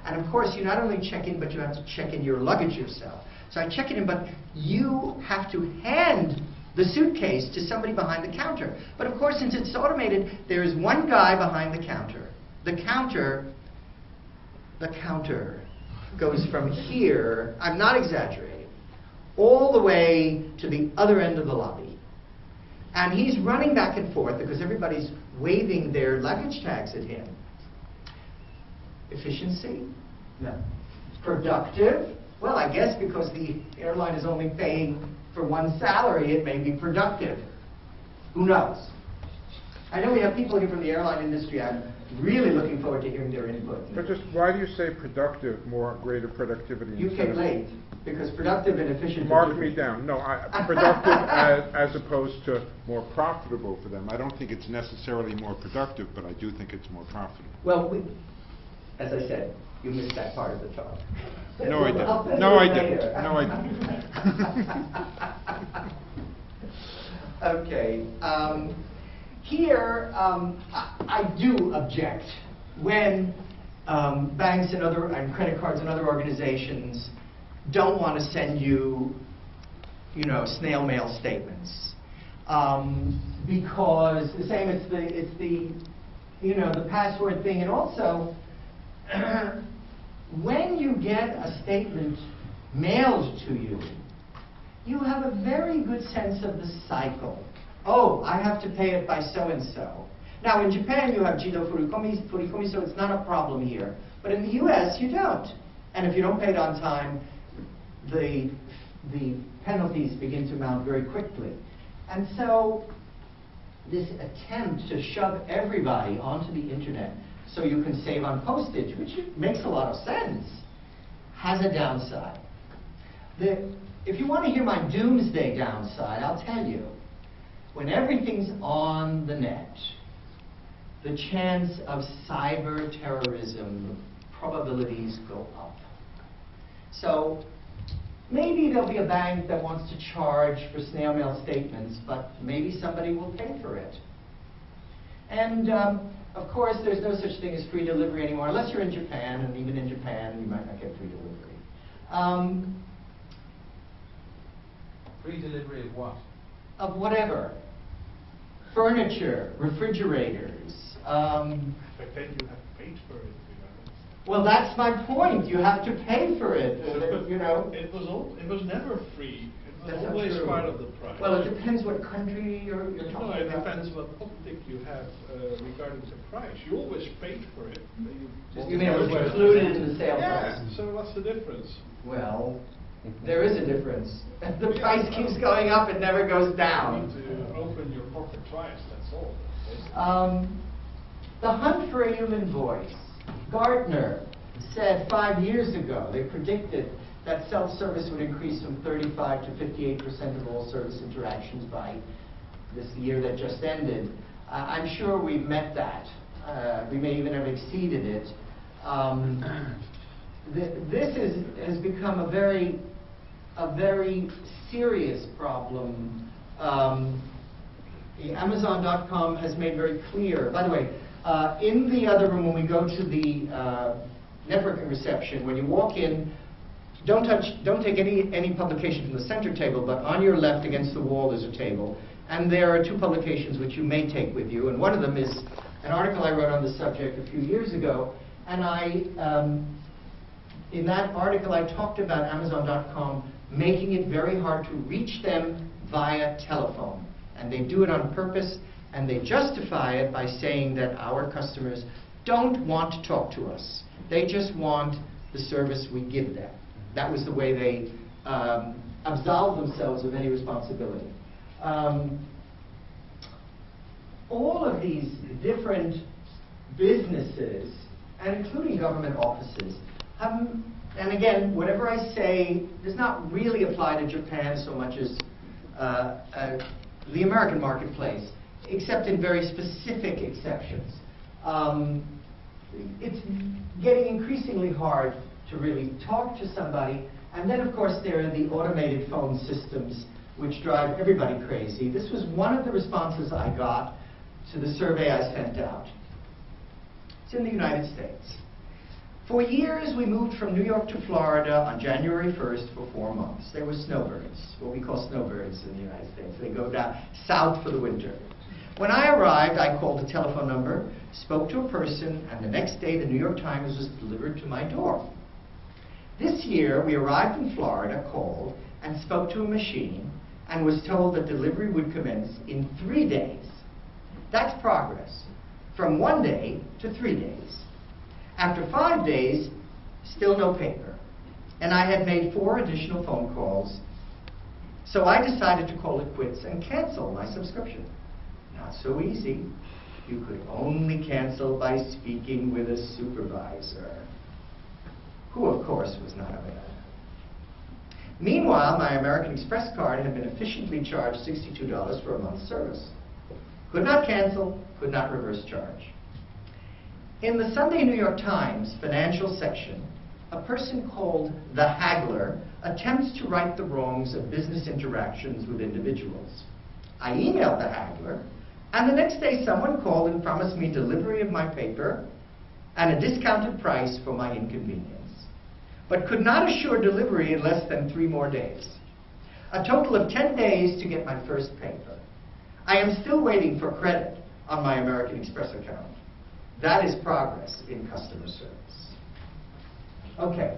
And of course, you not only check in, but you have to check in your luggage yourself. So I check it in, but you have to hand the suitcase to somebody behind the counter. But of course, since it's automated, there is one guy behind the counter. The counter goes from here, I'm not exaggerating, all the way to the other end of the lobby. And he's running back and forth because everybody's waving their luggage tags at him. Efficiency? No. Productive? Well, I guess because the airline is only paying for one salary, it may be productive. Who knows? I know we have people here from the airline industry. I'm really looking forward to hearing their input. But just why do you say productive, greater productivity? You came late, because productive and efficient. Mark me down. No, productive as opposed to more profitable for them. I don't think it's necessarily more productive, but I do think it's more profitable. Well, as I said, you missed that part of the talk. No, I didn't. No, I didn't. No, I didn't. Okay. Here, I do object when banks and credit cards and other organizations don't want to send you, snail mail statements, because the same it's the password thing, and also when you get a statement mailed to you, you have a very good sense of the cycle. Oh, I have to pay it by so-and-so. Now, in Japan, you have Jido Furikomi, so it's not a problem here. But in the US, you don't. And if you don't pay it on time, the penalties begin to mount very quickly. And so this attempt to shove everybody onto the internet so you can save on postage, which makes a lot of sense, has a downside. If you want to hear my doomsday downside, I'll tell you. When everything's on the net, the chance of cyber terrorism probabilities go up. So maybe there'll be a bank that wants to charge for snail mail statements, but maybe somebody will pay for it. And of course, there's no such thing as free delivery anymore, unless you're in Japan, and even in Japan, you might not get free delivery. Free delivery of what? Of whatever. Furniture, refrigerators. But then you have paid for it, Well, that's my point. You have to pay for it. It was never free. It was always part of the price. Well, it depends what country you're talking about. No, it depends what optic you have regarding the price. You always paid for it. You mean it was included in the sale price? Yeah, so what's the difference? Well, there is a difference. The price keeps going up, it never goes down. You need to open your pocket twice, that's all. The hunt for a human voice. Gartner said 5 years ago, they predicted that self-service would increase from 35 to 58% of all service interactions by this year that just ended. I'm sure we've met that. We may even have exceeded it. This has become a very serious problem. Amazon.com has made very clear, by the way, in the other room when we go to the networking reception, when you walk in, don't take any publication from the center table, but on your left against the wall is a table, and there are 2 publications which you may take with you, and one of them is an article I wrote on the subject a few years ago, and in that article I talked about Amazon.com making it very hard to reach them via telephone. And they do it on purpose, and they justify it by saying that our customers don't want to talk to us. They just want the service we give them. That was the way they absolved themselves of any responsibility. All of these different businesses, and including government offices, and again, whatever I say does not really apply to Japan so much as the American marketplace, except in very specific exceptions. It's getting increasingly hard to really talk to somebody. And then, of course, there are the automated phone systems which drive everybody crazy. This was one of the responses I got to the survey I sent out. It's in the United States. For years, we moved from New York to Florida on January 1st for 4 months. They were snowbirds, what we call snowbirds in the United States. They go down south for the winter. When I arrived, I called a telephone number, spoke to a person, and the next day the New York Times was delivered to my door. This year, we arrived in Florida, called, and spoke to a machine, and was told that delivery would commence in 3 days. That's progress, from 1 day to 3 days. After 5 days, still no paper. And I had made 4 additional phone calls, so I decided to call it quits and cancel my subscription. Not so easy. You could only cancel by speaking with a supervisor, who of course was not available. Meanwhile, my American Express card had been efficiently charged $62 for a month's service. Could not cancel, could not reverse charge. In the Sunday New York Times financial section, a person called the Haggler attempts to right the wrongs of business interactions with individuals. I emailed the Haggler, and the next day someone called and promised me delivery of my paper and a discounted price for my inconvenience, but could not assure delivery in less than 3 more days. A total of 10 days to get my first paper. I am still waiting for credit on my American Express account. That is progress in customer service. Okay,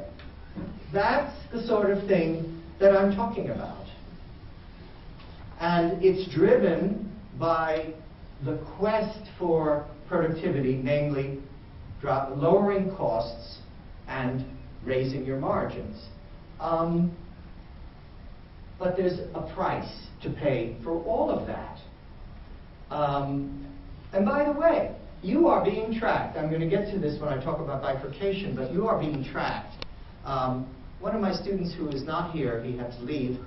that's the sort of thing that I'm talking about. And it's driven by the quest for productivity, namely lowering costs and raising your margins. But there's a price to pay for all of that. And by the way, you are being tracked. I'm going to get to this when I talk about bifurcation, but you are being tracked. One of my students who is not here, he had to leave,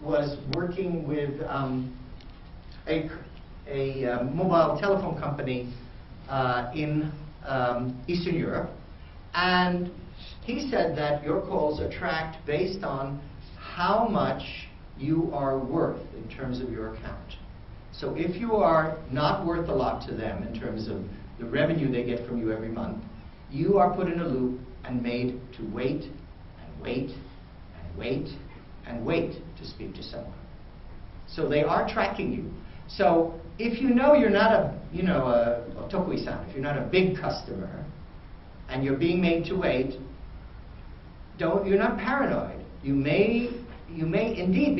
was working with a mobile telephone company in Eastern Europe, and he said that your calls are tracked based on how much you are worth in terms of your account. So if you are not worth a lot to them in terms of the revenue they get from you every month, you are put in a loop and made to wait and wait and wait and wait to speak to someone. So they are tracking you. So if you know you're not a Tokui-san, if you're not a big customer and you're being made to wait, you're not paranoid. You may indeed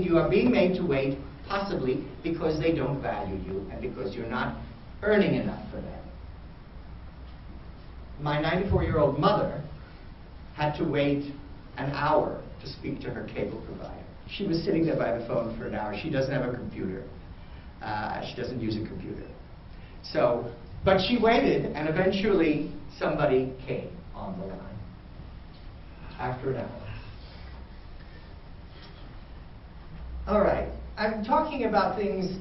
you are being made to wait, possibly because they don't value you and because you're not earning enough for them. My 94-year-old mother had to wait an hour to speak to her cable provider. She was sitting there by the phone for an hour. She doesn't have a computer. She doesn't use a computer. So, but she waited, and eventually somebody came on the line after an hour. All right, I'm talking about things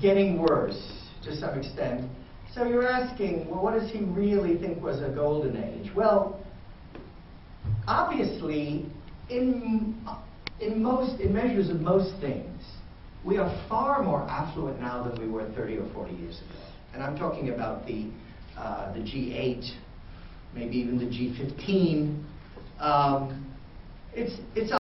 getting worse to some extent. So you're asking, well, what does he really think was a golden age? Well, obviously, in measures of most things, we are far more affluent now than we were 30 or 40 years ago. And I'm talking about the G8, maybe even the G15. It's